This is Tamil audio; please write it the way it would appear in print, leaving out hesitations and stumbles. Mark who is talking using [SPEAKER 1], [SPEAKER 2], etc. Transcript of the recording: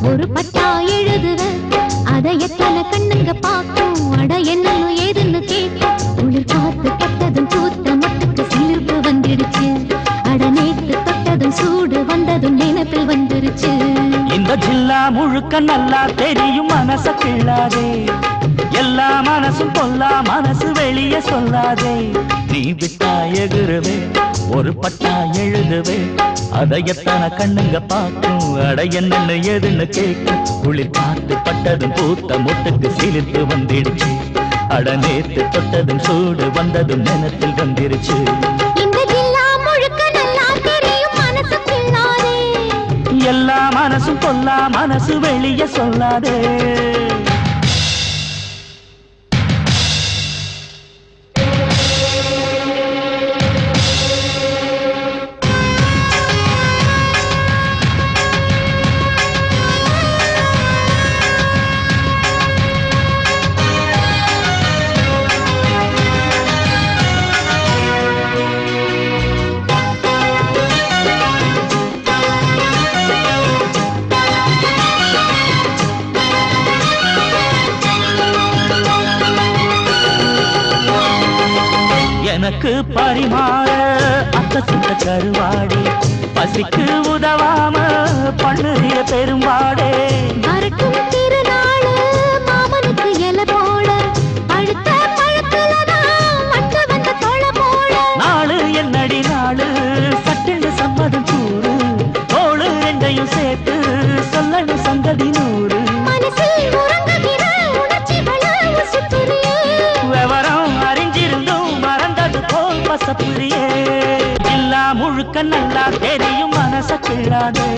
[SPEAKER 1] ஒரு பட்டா எழுதுவ அதை எத்தனை கண்ணுங்க பார்க்கும் அட என்னன்னு ஏதுன்னு கேட்கும் குளிர் காத்து பட்டதும் பூத்த மொட்டுக்கு சிலிர்ப்பு வந்துருச்சு அட நேற்று தொட்டதும் சூடு வந்ததும் நினைப்பில் வந்துருச்சு
[SPEAKER 2] இந்த ஜில்லா முழுக்க நல்லா தெரியும் மனச கிள்ளாதே எல்லா மனசும் பொல்லா மனசு வெளியே சொல்லாதே நீ விட்டா எகுருவே ஒரு பட்டா எழுதுவே அதை எத்தனை கண்ணுங்க பார்க்கும் அட என்னன்னு ஏதுன்னு கேட்கும் குளிர் காத்து பட்டதும் பூத்த மொட்டுக்கு சிலிர்த்து வந்துடுச்சு அட நேத்து தொட்டதும் சூடு வந்ததும் நினைத்தில் வந்துருச்சு
[SPEAKER 1] இந்த ஜில்லா முழுக்க நல்லா தெரியும் மனசு கிள்ளாதே
[SPEAKER 2] எல்லா மனசும் பொல்லா மனசு வெளியே சொல்லாதே எனக்கு பரிமாற அத்த சுத்த கருவாடே பசிக்கு உதவாம பண்ணுறிய பெரும்பாடே
[SPEAKER 1] வரட்டும் திருநாள் மாமனுக்கு எல போட அடுத்த பழத்துலதான் மட்ட வந்த தொலை போட
[SPEAKER 2] நாளு என்னடி நாளு சட்டென்று சம்மதம் கூறு தோளு ரெண்டையும் சேர்த்து சொல்லணும் சங்கதி நூறு
[SPEAKER 1] மனசில் உறங்குகிற உணர்ச்சிகளை உசுப்புறியே
[SPEAKER 2] விவரம் அறிஞ்சிருந்தும் மறந்தது போல் பசப்புரியே இல்லா முழுக்க நல்லா தெரியும் மனச கிள்ளாதே